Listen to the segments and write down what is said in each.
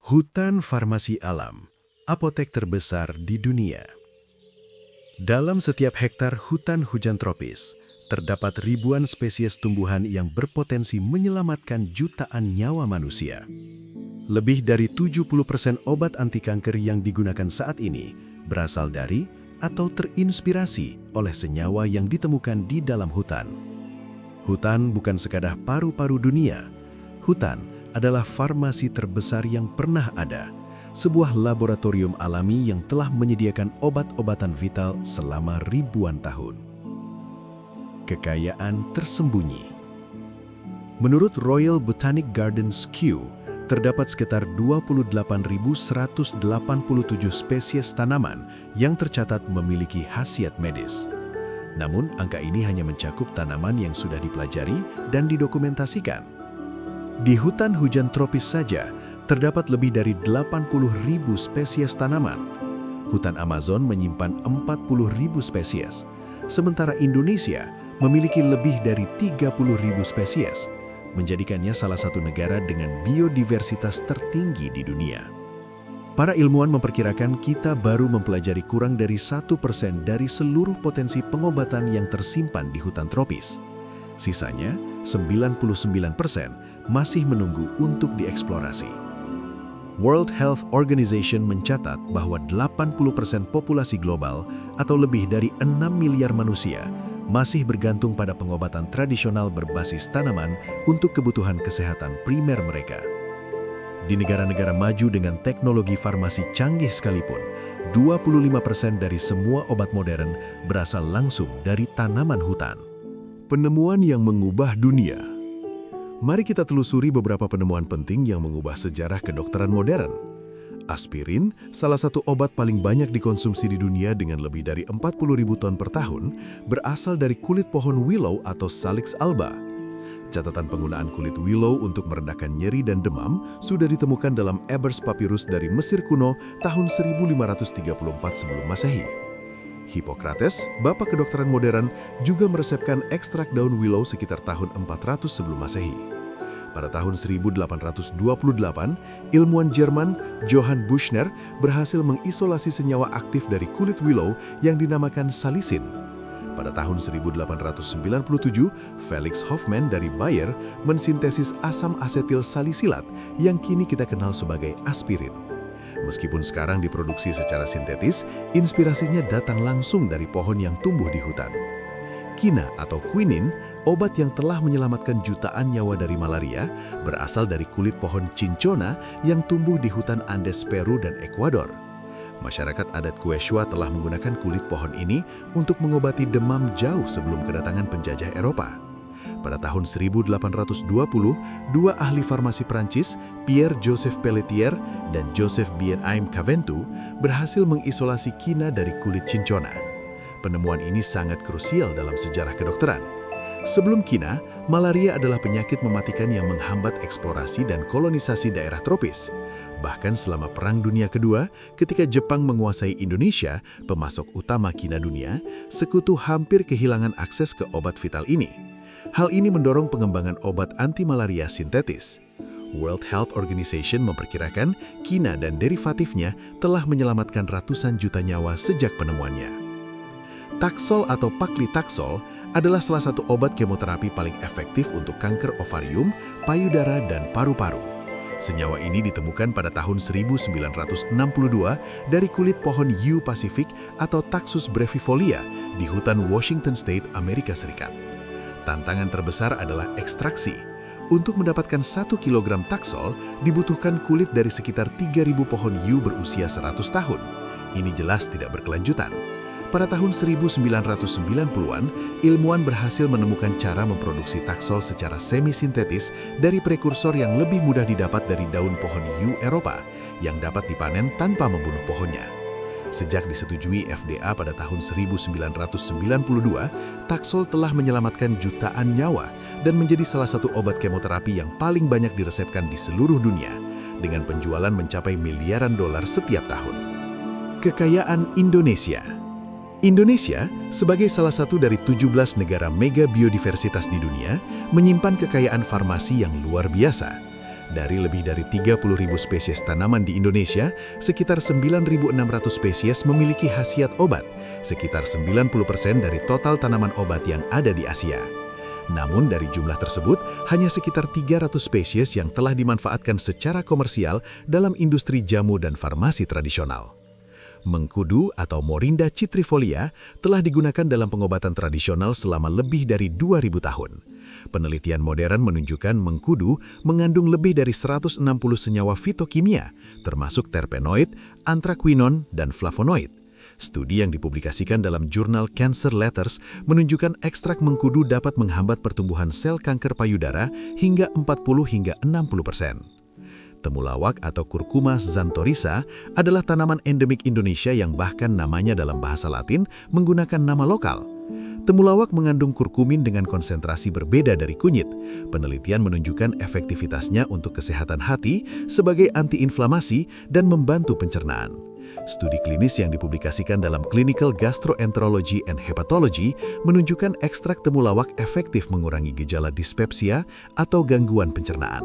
Hutan farmasi alam, apotek terbesar di dunia. Dalam setiap hektar hutan hujan tropis, terdapat ribuan spesies tumbuhan yang berpotensi menyelamatkan jutaan nyawa manusia. Lebih dari 70% obat anti kanker yang digunakan saat ini berasal dari atau terinspirasi oleh senyawa yang ditemukan di dalam hutan. Hutan bukan sekadar paru-paru dunia. Hutan adalah farmasi terbesar yang pernah ada, sebuah laboratorium alami yang telah menyediakan obat-obatan vital selama ribuan tahun. Kekayaan tersembunyi. Menurut Royal Botanic Gardens Kew, terdapat sekitar 28.187 spesies tanaman yang tercatat memiliki khasiat medis. Namun, angka ini hanya mencakup tanaman yang sudah dipelajari dan didokumentasikan. Di hutan hujan tropis saja, terdapat lebih dari 80.000 spesies tanaman. Hutan Amazon menyimpan 40.000 spesies, sementara Indonesia memiliki lebih dari 30.000 spesies, menjadikannya salah satu negara dengan biodiversitas tertinggi di dunia. Para ilmuwan memperkirakan kita baru mempelajari kurang dari 1% dari seluruh potensi pengobatan yang tersimpan di hutan tropis. Sisanya, 99% masih menunggu untuk dieksplorasi. World Health Organization mencatat bahwa 80% populasi global atau lebih dari 6 miliar manusia masih bergantung pada pengobatan tradisional berbasis tanaman untuk kebutuhan kesehatan primer mereka. Di negara-negara maju dengan teknologi farmasi canggih sekalipun, 25% dari semua obat modern berasal langsung dari tanaman hutan. Penemuan yang mengubah dunia. Mari kita telusuri beberapa penemuan penting yang mengubah sejarah kedokteran modern. Aspirin, salah satu obat paling banyak dikonsumsi di dunia dengan lebih dari 40.000 ton per tahun, berasal dari kulit pohon willow atau Salix alba. Catatan penggunaan kulit willow untuk meredakan nyeri dan demam sudah ditemukan dalam Ebers Papyrus dari Mesir kuno tahun 1534 sebelum Masehi. Hippocrates, bapak kedokteran modern, juga meresepkan ekstrak daun willow sekitar tahun 400 sebelum Masehi. Pada tahun 1828, ilmuwan Jerman Johann Buchner berhasil mengisolasi senyawa aktif dari kulit willow yang dinamakan salisin. Pada tahun 1897, Felix Hoffmann dari Bayer mensintesis asam asetil salisilat yang kini kita kenal sebagai aspirin. Meskipun sekarang diproduksi secara sintetis, inspirasinya datang langsung dari pohon yang tumbuh di hutan. Quina atau quinin, obat yang telah menyelamatkan jutaan nyawa dari malaria, berasal dari kulit pohon cinchona yang tumbuh di hutan Andes Peru dan Ekuador. Masyarakat adat Quechua telah menggunakan kulit pohon ini untuk mengobati demam jauh sebelum kedatangan penjajah Eropa. Pada tahun 1820, dua ahli farmasi Prancis, Pierre-Joseph Pelletier dan Joseph Bien-Aime Caventou, berhasil mengisolasi quina dari kulit cinchona. Penemuan ini sangat krusial dalam sejarah kedokteran. Sebelum quina, malaria adalah penyakit mematikan yang menghambat eksplorasi dan kolonisasi daerah tropis. Bahkan selama Perang Dunia Kedua, ketika Jepang menguasai Indonesia, pemasok utama quina dunia, sekutu hampir kehilangan akses ke obat vital ini. Hal ini mendorong pengembangan obat anti-malaria sintetis. World Health Organization memperkirakan quina dan derivatifnya telah menyelamatkan ratusan juta nyawa sejak penemuannya. Taxol atau paclitaxel adalah salah satu obat kemoterapi paling efektif untuk kanker ovarium, payudara, dan paru-paru. Senyawa ini ditemukan pada tahun 1962 dari kulit pohon Yew Pacific atau Taxus brevifolia di hutan Washington State, Amerika Serikat. Tantangan terbesar adalah ekstraksi. Untuk mendapatkan 1 kg taxol, dibutuhkan kulit dari sekitar 3.000 pohon yew berusia 100 tahun. Ini jelas tidak berkelanjutan. Pada tahun 1990-an, ilmuwan berhasil menemukan cara memproduksi taxol secara semi-sintetis dari prekursor yang lebih mudah didapat dari daun pohon yew Eropa, yang dapat dipanen tanpa membunuh pohonnya. Sejak disetujui FDA pada tahun 1992, taxol telah menyelamatkan jutaan nyawa dan menjadi salah satu obat kemoterapi yang paling banyak diresepkan di seluruh dunia, dengan penjualan mencapai miliaran dolar setiap tahun. Kekayaan Indonesia. Indonesia, sebagai salah satu dari 17 negara mega biodiversitas di dunia, menyimpan kekayaan farmasi yang luar biasa. Dari lebih dari 30.000 spesies tanaman di Indonesia, sekitar 9.600 spesies memiliki khasiat obat, sekitar 90% dari total tanaman obat yang ada di Asia. Namun dari jumlah tersebut, hanya sekitar 300 spesies yang telah dimanfaatkan secara komersial dalam industri jamu dan farmasi tradisional. Mengkudu atau Morinda citrifolia telah digunakan dalam pengobatan tradisional selama lebih dari 2000 tahun. Penelitian modern menunjukkan mengkudu mengandung lebih dari 160 senyawa fitokimia, termasuk terpenoid, anthraquinone, dan flavonoid. Studi yang dipublikasikan dalam jurnal Cancer Letters menunjukkan ekstrak mengkudu dapat menghambat pertumbuhan sel kanker payudara hingga 40–60%. Temulawak atau Curcuma xanthorrhiza adalah tanaman endemik Indonesia yang bahkan namanya dalam bahasa Latin menggunakan nama lokal. Temulawak mengandung kurkumin dengan konsentrasi berbeda dari kunyit. Penelitian menunjukkan efektivitasnya untuk kesehatan hati sebagai antiinflamasi dan membantu pencernaan. Studi klinis yang dipublikasikan dalam Clinical Gastroenterology and Hepatology menunjukkan ekstrak temulawak efektif mengurangi gejala dispepsia atau gangguan pencernaan.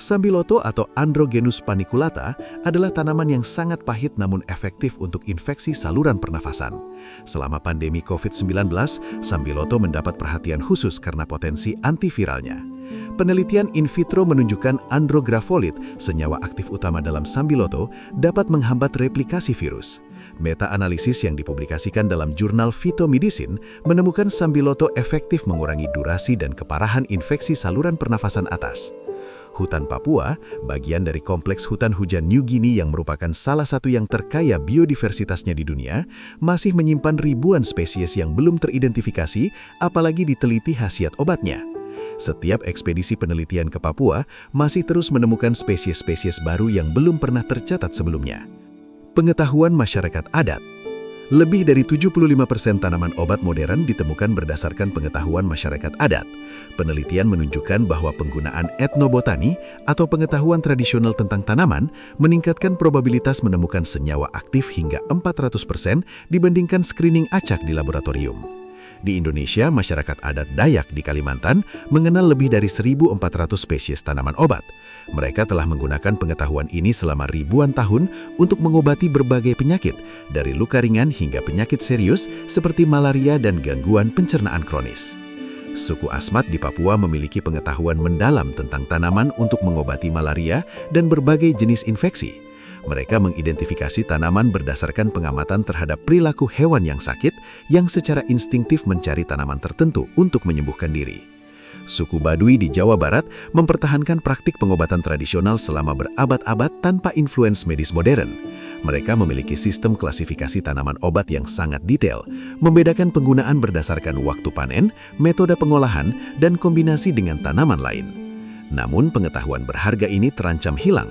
Sambiloto atau Androgenus paniculata adalah tanaman yang sangat pahit namun efektif untuk infeksi saluran pernafasan. Selama pandemi COVID-19, Sambiloto mendapat perhatian khusus karena potensi antiviralnya. Penelitian in vitro menunjukkan andrografolit, senyawa aktif utama dalam Sambiloto, dapat menghambat replikasi virus. Meta-analisis yang dipublikasikan dalam jurnal Phytomedicine menemukan Sambiloto efektif mengurangi durasi dan keparahan infeksi saluran pernafasan atas. Hutan Papua, bagian dari kompleks hutan hujan New Guinea yang merupakan salah satu yang terkaya biodiversitasnya di dunia, masih menyimpan ribuan spesies yang belum teridentifikasi, apalagi diteliti khasiat obatnya. Setiap ekspedisi penelitian ke Papua masih terus menemukan spesies-spesies baru yang belum pernah tercatat sebelumnya. Pengetahuan masyarakat adat. Lebih dari 75% tanaman obat modern ditemukan berdasarkan pengetahuan masyarakat adat. Penelitian menunjukkan bahwa penggunaan etnobotani atau pengetahuan tradisional tentang tanaman meningkatkan probabilitas menemukan senyawa aktif hingga 400% dibandingkan screening acak di laboratorium. Di Indonesia, masyarakat adat Dayak di Kalimantan mengenal lebih dari 1.400 spesies tanaman obat. Mereka telah menggunakan pengetahuan ini selama ribuan tahun untuk mengobati berbagai penyakit, dari luka ringan hingga penyakit serius seperti malaria dan gangguan pencernaan kronis. Suku Asmat di Papua memiliki pengetahuan mendalam tentang tanaman untuk mengobati malaria dan berbagai jenis infeksi. Mereka mengidentifikasi tanaman berdasarkan pengamatan terhadap perilaku hewan yang sakit yang secara instingtif mencari tanaman tertentu untuk menyembuhkan diri. Suku Baduy di Jawa Barat mempertahankan praktik pengobatan tradisional selama berabad-abad tanpa influence medis modern. Mereka memiliki sistem klasifikasi tanaman obat yang sangat detail, membedakan penggunaan berdasarkan waktu panen, metode pengolahan, dan kombinasi dengan tanaman lain. Namun pengetahuan berharga ini terancam hilang.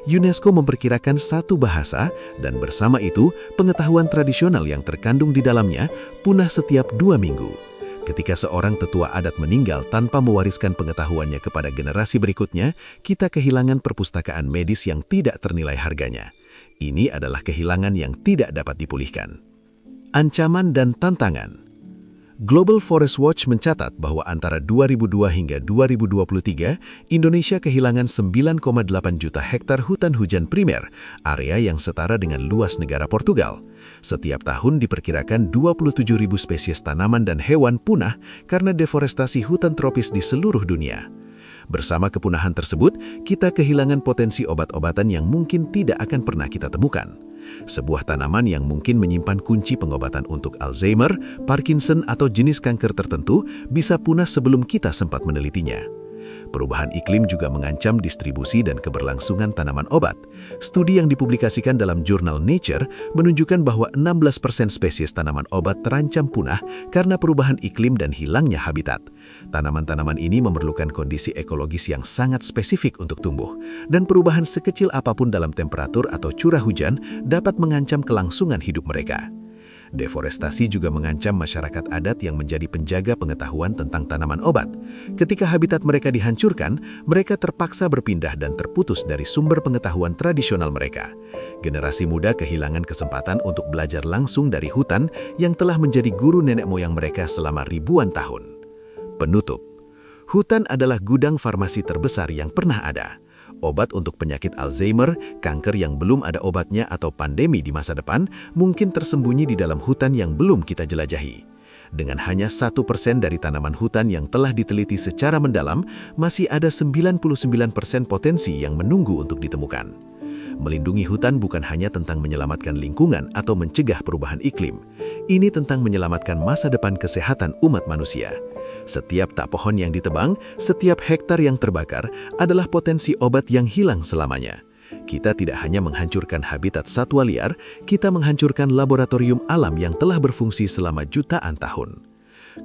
UNESCO memperkirakan satu bahasa, dan bersama itu pengetahuan tradisional yang terkandung di dalamnya punah setiap 2 minggu. Ketika seorang tetua adat meninggal tanpa mewariskan pengetahuannya kepada generasi berikutnya, kita kehilangan perpustakaan medis yang tidak ternilai harganya. Ini adalah kehilangan yang tidak dapat dipulihkan. Ancaman dan tantangan. Global Forest Watch mencatat bahwa antara 2002 hingga 2023, Indonesia kehilangan 9,8 juta hektar hutan hujan primer, area yang setara dengan luas negara Portugal. Setiap tahun diperkirakan 27.000 spesies tanaman dan hewan punah karena deforestasi hutan tropis di seluruh dunia. Bersama kepunahan tersebut, kita kehilangan potensi obat-obatan yang mungkin tidak akan pernah kita temukan. Sebuah tanaman yang mungkin menyimpan kunci pengobatan untuk Alzheimer, Parkinson, atau jenis kanker tertentu bisa punah sebelum kita sempat menelitinya. Perubahan iklim juga mengancam distribusi dan keberlangsungan tanaman obat. Studi yang dipublikasikan dalam jurnal Nature menunjukkan bahwa 16% spesies tanaman obat terancam punah karena perubahan iklim dan hilangnya habitat. Tanaman-tanaman ini memerlukan kondisi ekologis yang sangat spesifik untuk tumbuh, dan perubahan sekecil apapun dalam temperatur atau curah hujan dapat mengancam kelangsungan hidup mereka. Deforestasi juga mengancam masyarakat adat yang menjadi penjaga pengetahuan tentang tanaman obat. Ketika habitat mereka dihancurkan, mereka terpaksa berpindah dan terputus dari sumber pengetahuan tradisional mereka. Generasi muda kehilangan kesempatan untuk belajar langsung dari hutan yang telah menjadi guru nenek moyang mereka selama ribuan tahun. Penutup. Hutan adalah gudang farmasi terbesar yang pernah ada. Obat untuk penyakit Alzheimer, kanker yang belum ada obatnya atau pandemi di masa depan mungkin tersembunyi di dalam hutan yang belum kita jelajahi. Dengan hanya 1% dari tanaman hutan yang telah diteliti secara mendalam, masih ada 99% potensi yang menunggu untuk ditemukan. Melindungi hutan bukan hanya tentang menyelamatkan lingkungan atau mencegah perubahan iklim. Ini tentang menyelamatkan masa depan kesehatan umat manusia. Setiap tak pohon yang ditebang, setiap hektar yang terbakar adalah potensi obat yang hilang selamanya. Kita tidak hanya menghancurkan habitat satwa liar, kita menghancurkan laboratorium alam yang telah berfungsi selama jutaan tahun.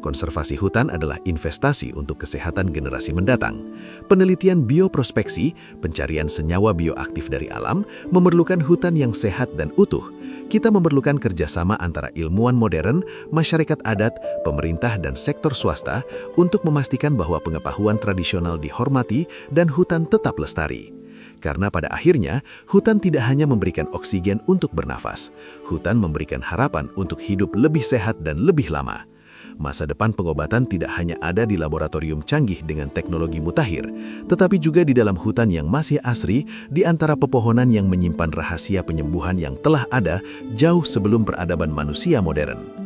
Konservasi hutan adalah investasi untuk kesehatan generasi mendatang. Penelitian bioprospeksi, pencarian senyawa bioaktif dari alam, memerlukan hutan yang sehat dan utuh. Kita memerlukan kerjasama antara ilmuwan modern, masyarakat adat, pemerintah, dan sektor swasta untuk memastikan bahwa pengetahuan tradisional dihormati dan hutan tetap lestari. Karena pada akhirnya, hutan tidak hanya memberikan oksigen untuk bernafas. Hutan memberikan harapan untuk hidup lebih sehat dan lebih lama. Masa depan pengobatan tidak hanya ada di laboratorium canggih dengan teknologi mutakhir, tetapi juga di dalam hutan yang masih asri, di antara pepohonan yang menyimpan rahasia penyembuhan yang telah ada jauh sebelum peradaban manusia modern.